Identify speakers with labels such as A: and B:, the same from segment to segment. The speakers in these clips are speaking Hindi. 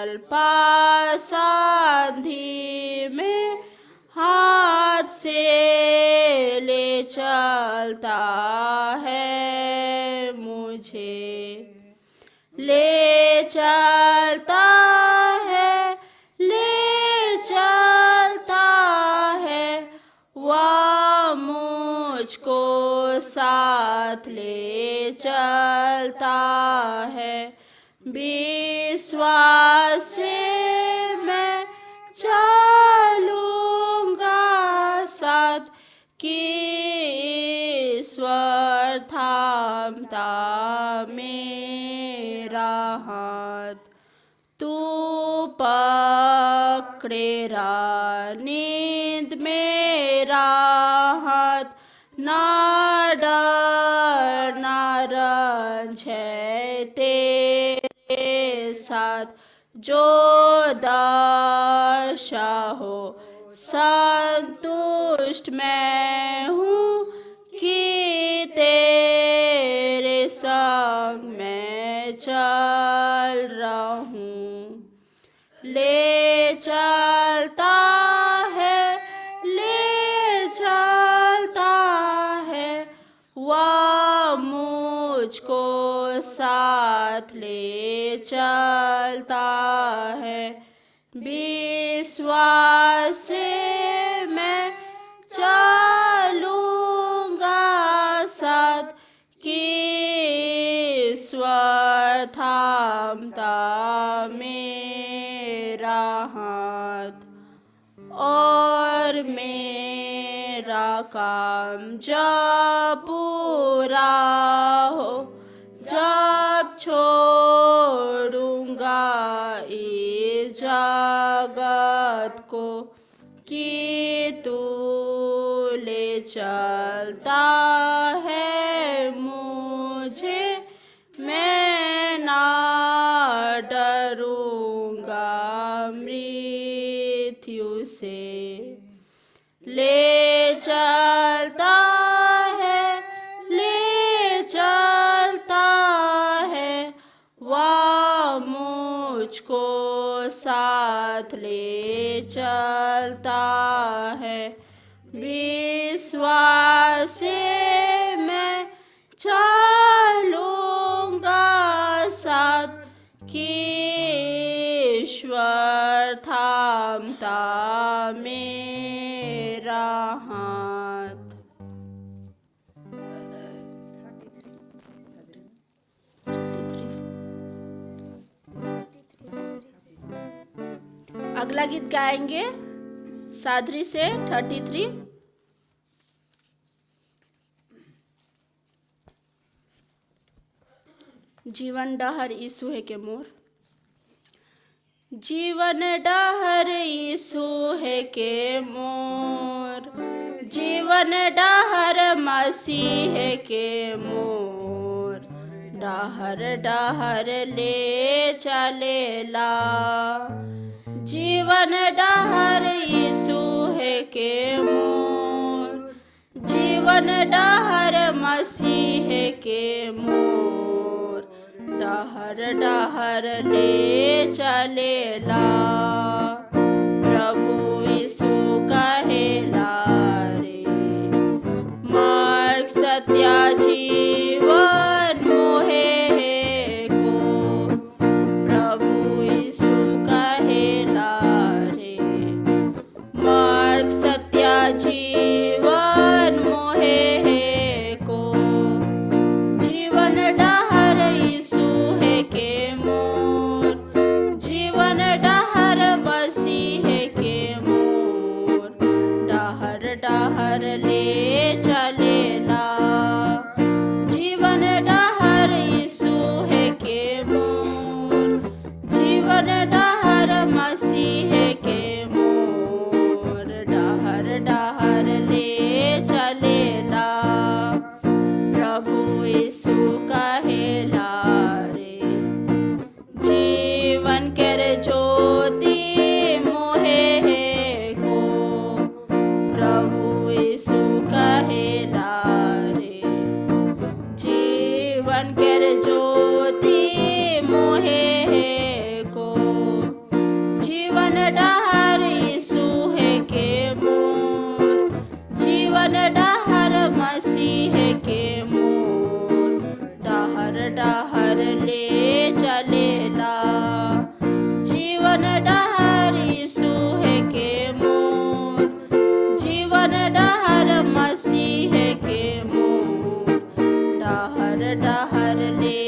A: जल पासांधी में हाथ से ले चलता है मुझे, ले चलता है, ले चलता है, वह मुझको साथ ले चलता है। विश्वास से मैं चलूँगा साथ, कि ईश्वर थामता मेरा हाथ। तू पकड़ेरा नींद मेरा हाथ, ना डर ना रंज है तेरे साथ। जो दशा हो संतुष्ट मैं हूँ, कि तेरे संग मैं चल रहा हूँ। ले चलता है, ले चलता है, वह मुझको साथ ले चलता है। विश्वास से मैं चलूँगा साथ, कि ईश्वर थामता मेरा हाथ। और मेरा काम जब पूरा हो, जब छोड़ूंगा इस जगत को, कि तू ले चलता है मुझे, मैं ना डरूंगा मृत्यु से। ले चलता है, ले चलता है, वह मुझको साथ ले चलता है। विश्वास से मैं चलूँगा साथ, कि ईश्वर थामता मेरा हाथ। अगला गीत गाएंगे सादरी से 33। जीवन डहर यीशु है के मोर। जीवन डहर यीशु है के मोर, जीवन डहर मसीह है के मोर। डहर डहर ले चलेला, जीवन डहर यीशु है के मोर। जीवन डहर मसीह है के मोर। डहर डहर ले चलेला, प्रभु यीशु कहेला रे, मार्ग सत्य जीवन मोहे को। प्रभु यीशु कहेला रे, मार्ग सत्य जीवन मोहे को। जीवन डहर यीशु है के मोर, जीवन डहर मसीह है के मोर। डहर डहर ले चलेला, जीवन डहर यीशु है के मोर। जीवन डहर मसीह है के मोर। डहर डहर ले चलेला, प्रभु यीशु कहेला रे, जीवन कर ज्योति मोहे को। प्रभु यीशु कहेला रे, जीवन कर ज्योति मोहे को। डहर यीशु है के मोर, जीवन डहर मसीह के मोर, डहर डहर ले चलेला। जीवन डहर यीशु है के मोर, जीवन डहर मसीह के मोर, डहर डहर ले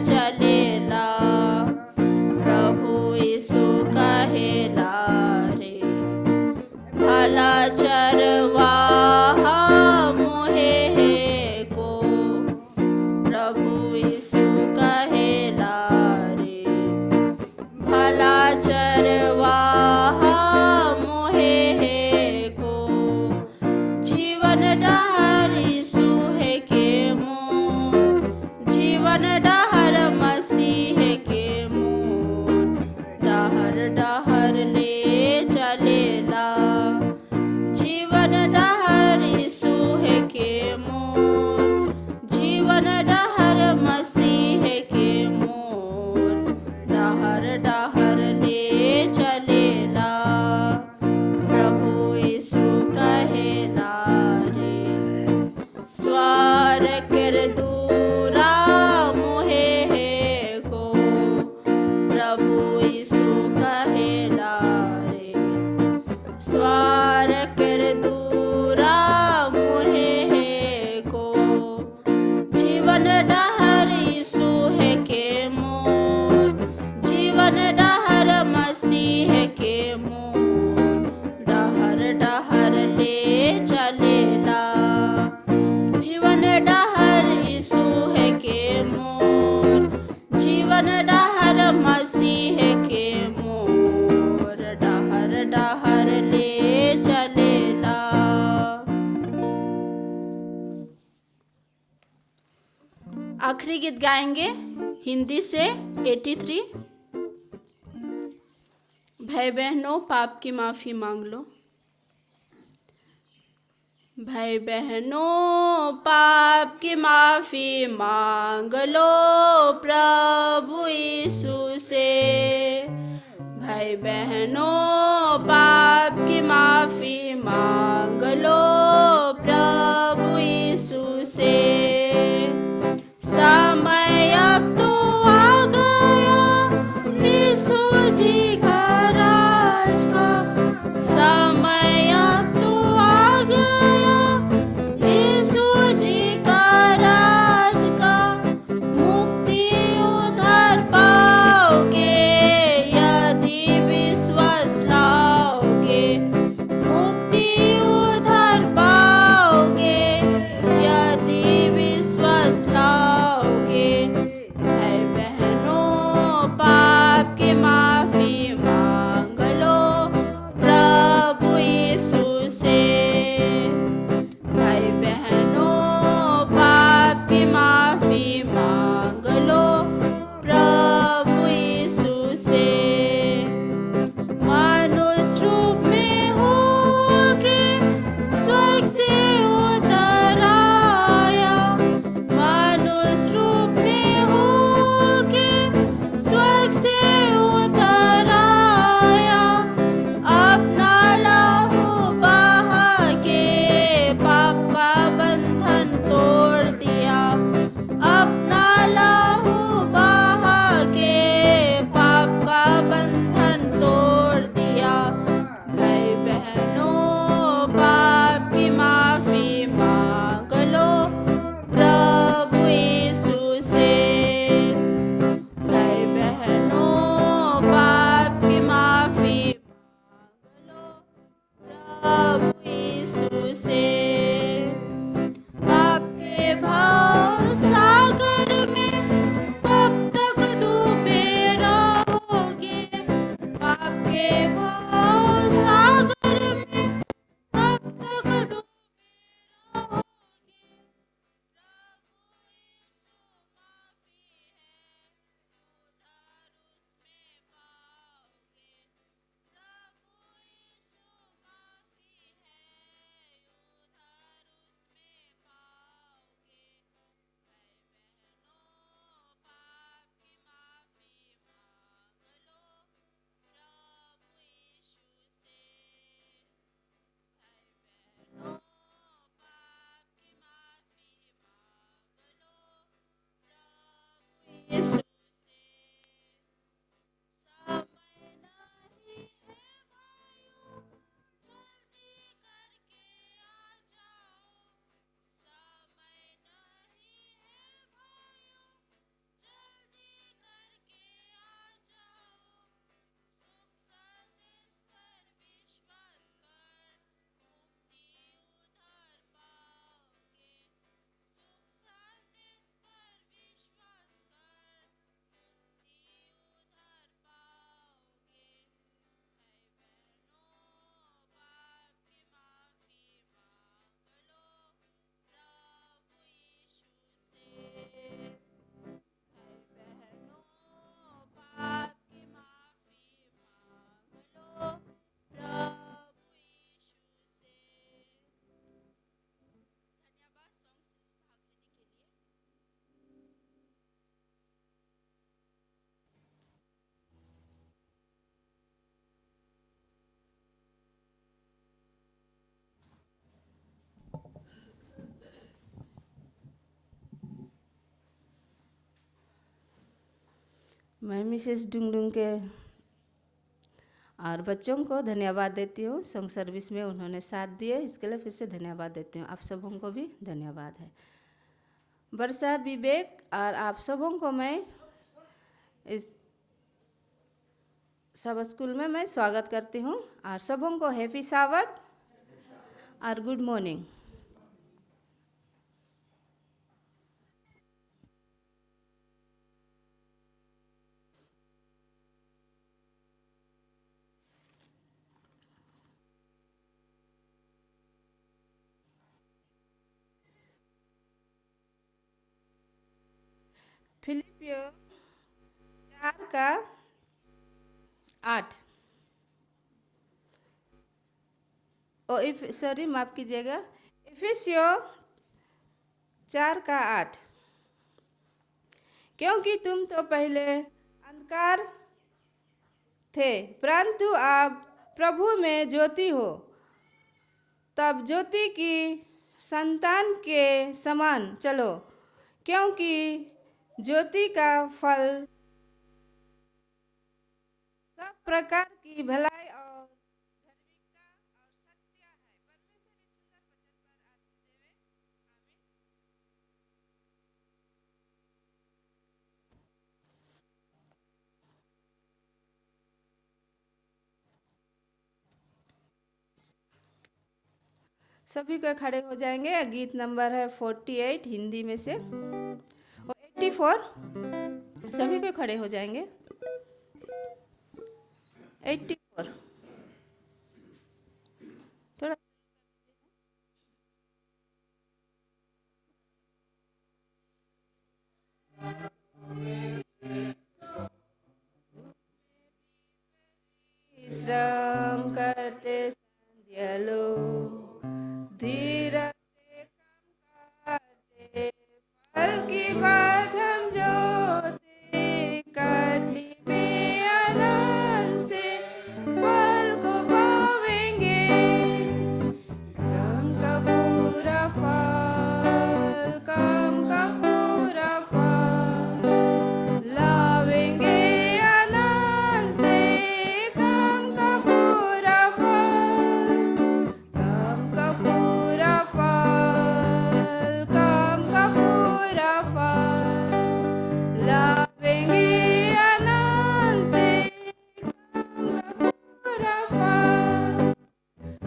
A: चलेला। प्रभु यीशु कहेला रे, भला चरवाहा मोहे है को। प्रभु यीशु कहेला रे, भला चरवाहा मोहे है को। जीवन डहर यीशु है के मोर, जीवन डहर मसीह के मोर, डहर डहर ले चलेला। जीवन डहर यीशु है के मोर, जीवन डहर मसीह के मोर, डहर डहर ले चलेला। प्रभु यीशु कहेला रे, स्वार कर दूरा मोहे है को। प्रभु यीशु कहेला रे, स्वार कर दूरा मोहे है को। जीवन डहर यीशु है के मोर, जीवन डहर मसीह के मोर, डहर डहर ले चलेला। जीवन डहर यीशु है के मोर, जीवन डहर मसीह के मोर, डहर डहर ले चलेला। आखिरी गीत गाएंगे हिंदी से 83। भाई बहनों पाप की माफ़ी मांग लो। भाई बहनों पाप की माफ़ी मांग लो प्रभु यीशु से। भाई बहनों पाप की माफ़ी मांग लो प्रभु यीशु से। समय अब तो आ गया यीशु जी का राज का, समय अब तो आ गया यीशु जी का राज का। मुक्ति उधर पाओगे यदि विश्वास लाओगे, मुक्ति उधर पाओगे यदि विश्वास लाओगे। भाई बहनों पाप की माफ़ी मांग लो प्रभु यीशु से। भाई बहनों पाप की माफ़ी मांग लो प्रभु यीशु से। मनुष्य रूप में होके स्वर्ग से उतर आया, मनुष्य रूप में होके स्वर्ग से उतर आया। अपना लहू बहा के पाप का बंधन तोड़ दिया, अपना लहू बहा के पाप का बंधन तोड़ दिया। भाई बहनों पाप की माफ़ी मांग लो प्रभु यीशु से। भाई बहनों पाप की माफ़ी मांग लो प्रभु यीशु से। पाप के भाव सागर में कब तक डूबे रहोगे, पाप के भाव सागर में कब तक डूबे रहोगे। मैं मिसेस डुंगडुंग के और बच्चों को धन्यवाद देती हूँ। सॉन्ग सर्विस में उन्होंने साथ दिए, इसके लिए फिर से धन्यवाद देती हूँ। आप सबों को भी धन्यवाद है। वर्षा, विवेक और आप सबों को मैं इस सब स्कूल में मैं स्वागत करती हूँ और सबों को हैप्पी सावत और गुड मॉर्निंग। फिलिपियो 4:8 माफ़ कीजिएगा, इफिसियो 4:8 क्योंकि तुम तो पहले अंधकार थे परंतु आप प्रभु में ज्योति हो, तब ज्योति की संतान के समान चलो, क्योंकि ज्योति का फल सब प्रकार की भलाई और धार्मिकता और सत्य है। परमेश्वर इस सुंदर वचन पर आशीष देवे। सभी को खड़े हो जाएंगे। गीत नंबर है 48 हिंदी में से, और 84 सभी को खड़े हो जाएंगे। 84 थोड़ा श्रम करते संध्या लो, धीरज से काम करते, फल की बात हम जोते, कटनी में आनंद से फल को पावेंगे, काम का पूरा फल, काम का पूरा फल लावेंगे आनंद से, काम का पूरा फल, काम का पूरा फल, काम का पूरा फल लावेंगे आनंद से, काम का पूरा फल।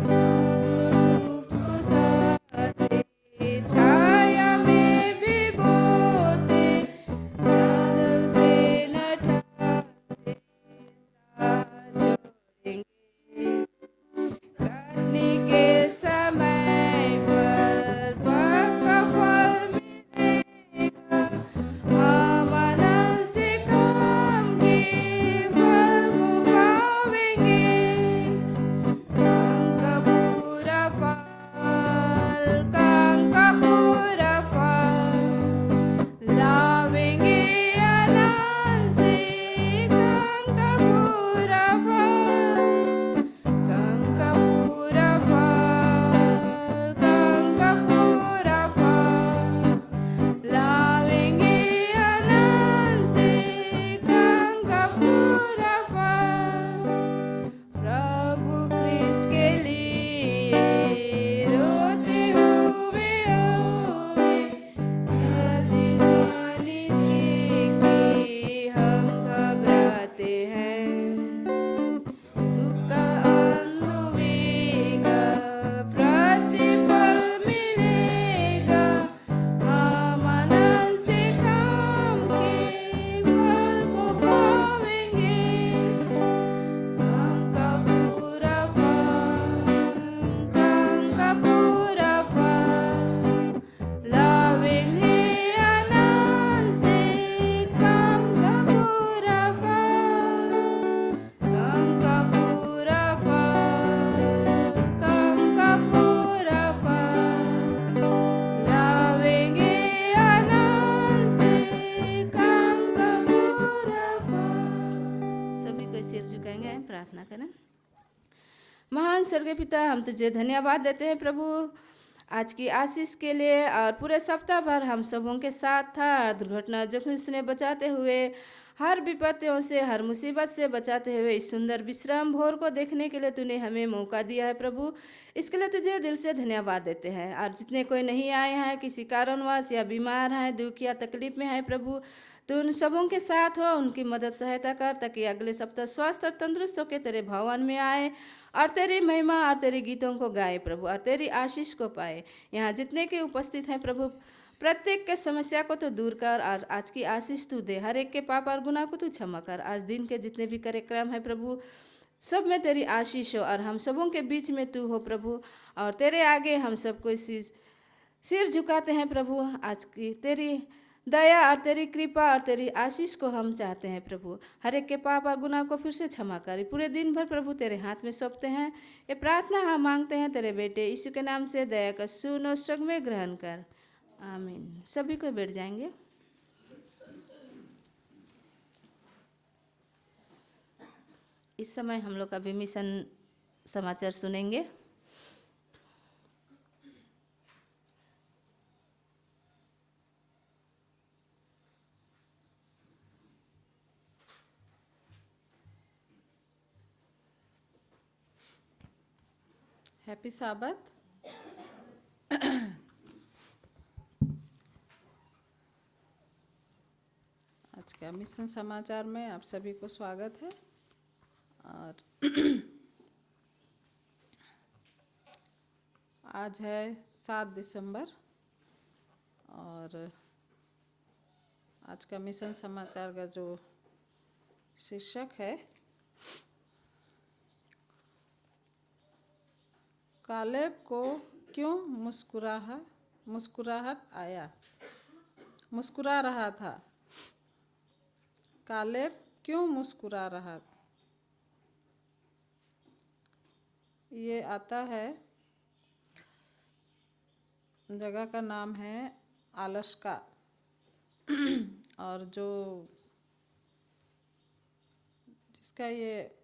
A: धूप को साथे, छाया में भी बोते, बादल से न ठासे साथ छोड़ेंगे, काटने के समय पर पक्का फल मिलेगा, हम आनंद से काम के फल को पावेंगे, काम का पूरा फल, काम का पूरा फल लावेंगे आनंद से, काम का पूरा फल, काम का पूरा फल, काम का पूरा फल लावेंगे आनंद से, काम का पूरा फल। प्रभु ख्रिस्ट के लिए रोते हुए हुए, यदि ध्वनि देके हम घबराते हैं, दुख का अंत होगा, प्रतिफल मिलेगा, हम आनंद से काम के फल को पावेंगे, काम का पूरा फल, काम का पूरा फल लावेंगे आनंद से, काम का पूरा फल, काम का पूरा फल, काम का पूरा फल लावेंगे आनंद से, काम का पूरा फल। सभी को सिर झुकाएंगे, प्रार्थना करें। महान स्वर्गीय पिता, हम तुझे धन्यवाद देते हैं प्रभु आज की आशीष के लिए, और पूरे सप्ताह भर हम सबों के साथ था। दुर्घटना जोखिम से बचाते हुए हर विपत्तियों से, हर मुसीबत से बचाते हुए इस सुंदर विश्राम भोर को देखने के लिए तूने हमें मौका दिया है प्रभु। इसके लिए तुझे दिल से धन्यवाद देते हैं। और जितने कोई नहीं आए हैं, किसी कारणवश या बीमार हैं, दुख या तकलीफ में है प्रभु, तो उन सबों के साथ हो, उनकी मदद सहायता कर, ताकि अगले सप्ताह स्वस्थ और तंदुरुस्त होकर तेरे भवन में आए और तेरी महिमा और तेरे गीतों को गाए प्रभु, और तेरी आशीष को पाए। यहाँ जितने के उपस्थित हैं प्रभु, प्रत्येक के समस्या को तो दूर कर और आज की आशीष तू दे। हर एक के पाप और गुनाह को तू क्षमा कर। आज दिन के जितने भी कार्यक्रम है प्रभु, सब में तेरी आशीष हो और हम सबों के बीच में तू हो प्रभु। और तेरे आगे हम सबको सिर झुकाते हैं प्रभु। आज की तेरी दया और तेरी कृपा और तेरी आशीष को हम चाहते हैं प्रभु। हर एक के पाप और गुनाह को फिर से क्षमा कर। पूरे दिन भर प्रभु तेरे हाथ में सौंपते हैं। ये प्रार्थना हम मांगते हैं तेरे बेटे यीशु के नाम से। दया कर सुन और स्वर्ग में ग्रहण कर। आमीन। सभी को बैठ जाएंगे। इस समय हम लोग अभी मिशन समाचार सुनेंगे।
B: हैप्पी साबत। आज का मिशन समाचार में आप सभी को स्वागत है। और आज है 7 दिसंबर और आज का मिशन समाचार का जो शीर्षक है, कालेब को क्यों मुस्कुरा रहा था। कालेब क्यों मुस्कुरा रहा था। ये आता है, जगह का नाम है अलास्का। और जिसका ये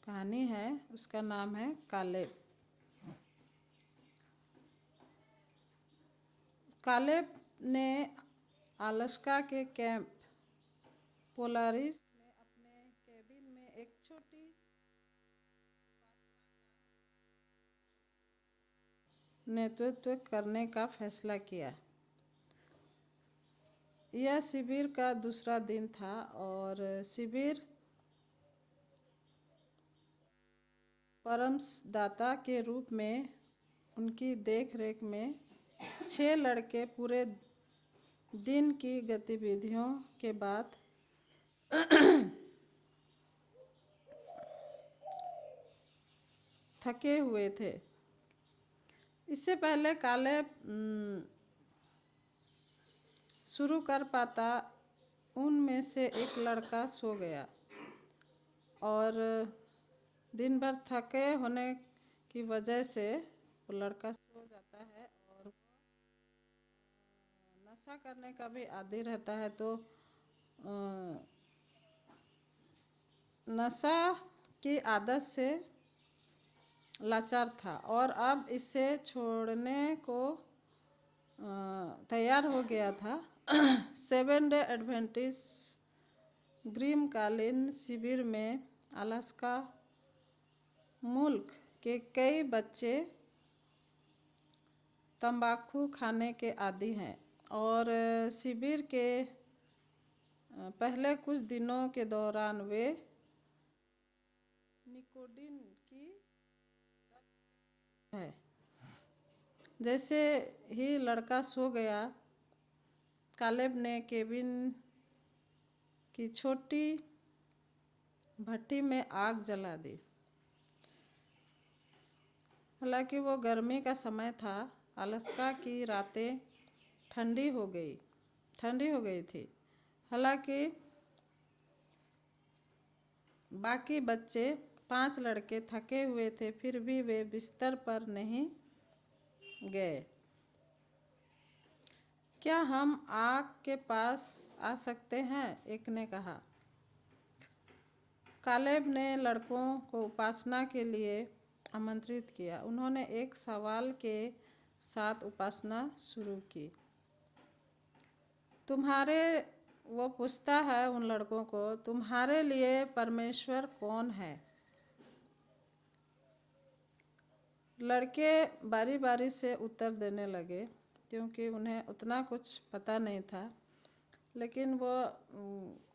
B: कहानी है उसका नाम है कालेब। कालेब ने अलास्का के कैंप पोलारिस में अपने केबिन में एक छोटी नेतृत्व करने का फैसला किया। यह शिविर का दूसरा दिन था और शिविर परामर्शदाता के रूप में उनकी देखरेख में 6 लड़के पूरे दिन की गतिविधियों के बाद थके हुए थे। इससे पहले कालेब शुरू कर पाता, उनमें से एक लड़का सो गया और दिन भर थके होने की वजह से वो लड़का सो जाता है और नशा करने का भी आदी रहता है। तो नशा की आदत से लाचार था और अब इसे छोड़ने को तैयार हो गया था। 7 डे एडवेंटिस्ट ग्रीष्मकालीन शिविर में अलास्का मुल्क के कई बच्चे तंबाकू खाने के आदी हैं और शिविर के पहले कुछ दिनों के दौरान वे निकोटीन की लत है। जैसे ही लड़का सो गया, कालेब ने केबिन की छोटी भट्टी में आग जला दी। हालांकि वो गर्मी का समय था, अलास्का की रातें ठंडी हो गई थी। हालांकि बाकी बच्चे 5 लड़के थके हुए थे, फिर भी वे बिस्तर पर नहीं गए। क्या हम आग के पास आ सकते हैं? एक ने कहा। कालेब ने लड़कों को उपासना के लिए आमंत्रित किया। उन्होंने एक सवाल के साथ उपासना शुरू की। वो पूछता है उन लड़कों को, तुम्हारे लिए परमेश्वर कौन है? लड़के बारी बारी से उत्तर देने लगे, क्योंकि उन्हें उतना कुछ पता नहीं था, लेकिन वो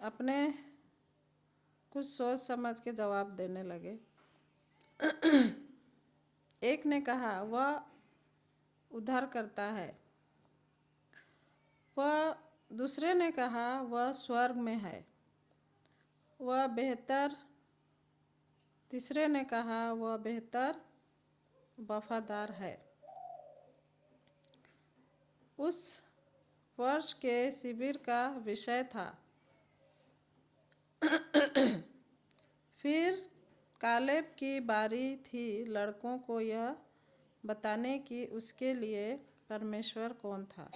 B: अपने कुछ सोच समझ के जवाब देने लगे। एक ने कहा, वह उद्धार करता है। वह दूसरे ने कहा, वह स्वर्ग में है, वह बेहतर। तीसरे ने कहा, वह बेहतर वफादार है। उस वर्ष के शिविर का विषय था। फिर कालेब की बारी थी लड़कों को यह बताने कि उसके लिए परमेश्वर कौन था।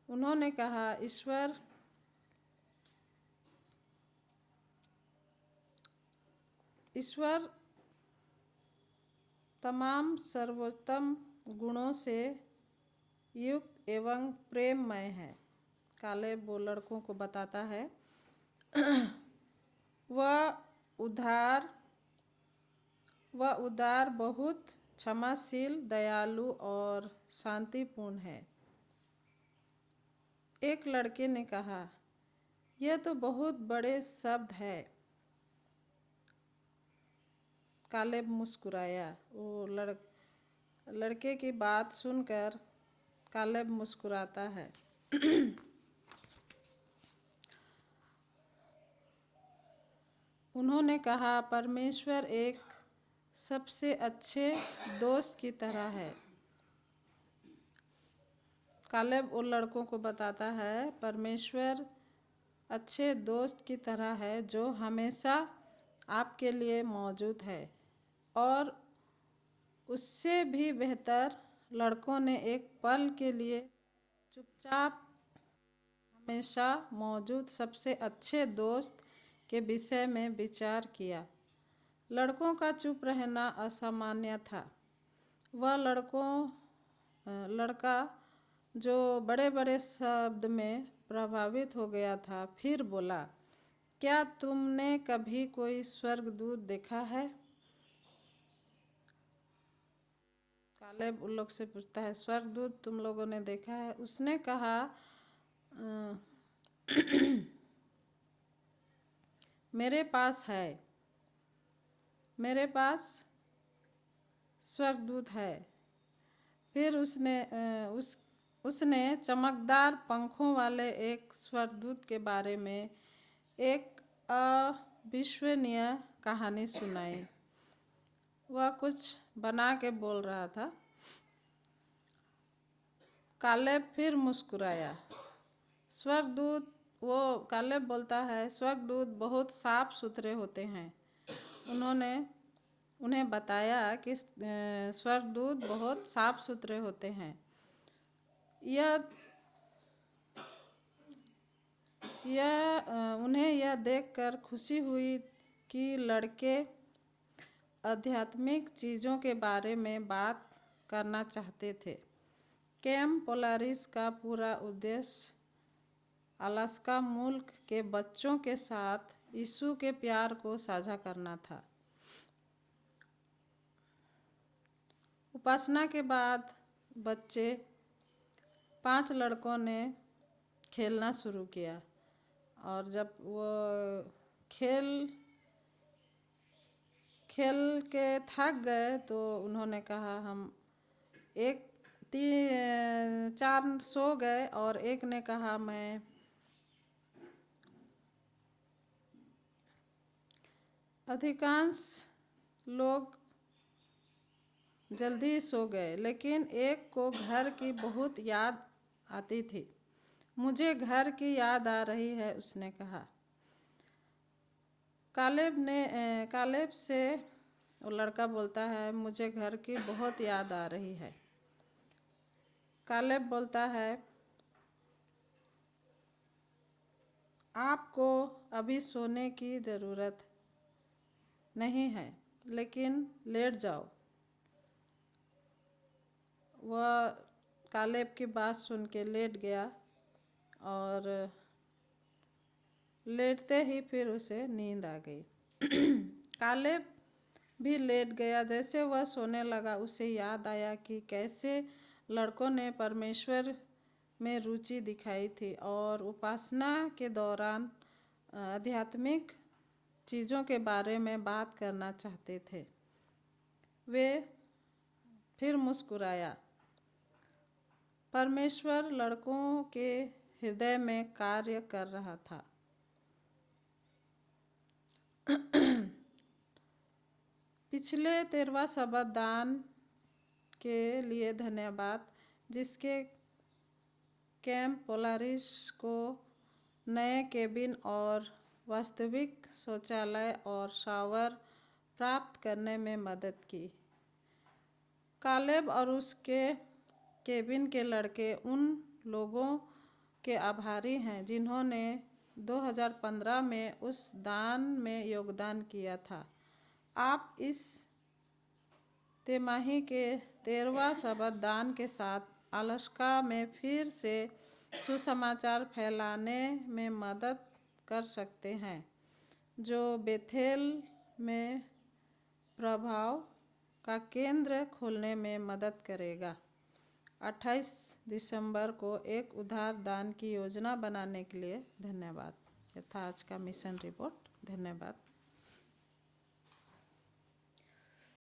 B: उन्होंने कहा, ईश्वर तमाम सर्वोत्तम गुणों से युक्त एवं प्रेममय है। कालेब वो लड़कों को बताता है, वह उदार, बहुत क्षमाशील, दयालु और शांतिपूर्ण है। एक लड़के ने कहा, यह तो बहुत बड़े शब्द है। कालेब मुस्कुराया। वो लड़के की बात सुनकर कालेब मुस्कुराता है। उन्होंने कहा, परमेश्वर एक सबसे अच्छे दोस्त की तरह है। कालेब उन लड़कों को बताता है, परमेश्वर अच्छे दोस्त की तरह है जो हमेशा आपके लिए मौजूद है। और उससे भी बेहतर, लड़कों ने एक पल के लिए चुपचाप हमेशा मौजूद सबसे अच्छे दोस्त के विषय में विचार किया। लड़कों का चुप रहना असामान्य था। वह लड़का जो बड़े बड़े शब्द में प्रभावित हो गया था, फिर बोला, क्या तुमने कभी कोई स्वर्गदूत देखा है? कालेब उन लोग से पूछता है, स्वर्गदूत तुम लोगों ने देखा है? उसने कहा, मेरे पास स्वर्गदूत है। फिर उसने चमकदार पंखों वाले एक स्वर्गदूत के बारे में एक अविश्वसनीय कहानी सुनाई। वह कुछ बना के बोल रहा था। कालेब फिर मुस्कुराया। कालेब बोलता है, स्वर्गदूत बहुत साफ सुथरे होते हैं। उन्हें बताया कि स्वर्गदूत बहुत साफ सुथरे होते हैं। उन्हें यह देखकर खुशी हुई कि लड़के आध्यात्मिक चीज़ों के बारे में बात करना चाहते थे। कैंप पोलारिस का पूरा उद्देश्य अलास्का मुल्क के बच्चों के साथ यीशु के प्यार को साझा करना था। उपासना के बाद 5 लड़कों ने खेलना शुरू किया, और जब वो खेल के थक गए तो उन्होंने कहा, हम 4 सो गए, और एक ने कहा, मैं अधिकांश लोग जल्दी सो गए, लेकिन एक को घर की बहुत याद आती थी। मुझे घर की याद आ रही है, उसने कहा। कालेब से वो लड़का बोलता है, मुझे घर की बहुत याद आ रही है। कालेब बोलता है, आपको अभी सोने की ज़रूरत नहीं है, लेकिन लेट जाओ। वह कालेब की बात सुन के लेट गया और लेटते ही फिर उसे नींद आ गई। कालेब भी लेट गया। जैसे वह सोने लगा उसे याद आया कि कैसे लड़कों ने परमेश्वर में रुचि दिखाई थी और उपासना के दौरान आध्यात्मिक चीज़ों के बारे में बात करना चाहते थे। वे फिर मुस्कुराया। परमेश्वर लड़कों के हृदय में कार्य कर रहा था। पिछले 13वां शब्द दान के लिए धन्यवाद, जिसके कैंप पोलारिस को नए केबिन और वास्तविक शौचालय और शावर प्राप्त करने में मदद की। कालेब और उसके केबिन के लड़के उन लोगों के आभारी हैं जिन्होंने 2015 में उस दान में योगदान किया था। आप इस तिमाही के 13वां शब्द दान के साथ अलास्का में फिर से सुसमाचार फैलाने में मदद कर सकते हैं, जो बेथेल में प्रभाव का केंद्र खोलने में मदद करेगा। 28 दिसंबर को एक उदार दान की योजना बनाने के लिए धन्यवाद। यह था आज का मिशन रिपोर्ट। धन्यवाद।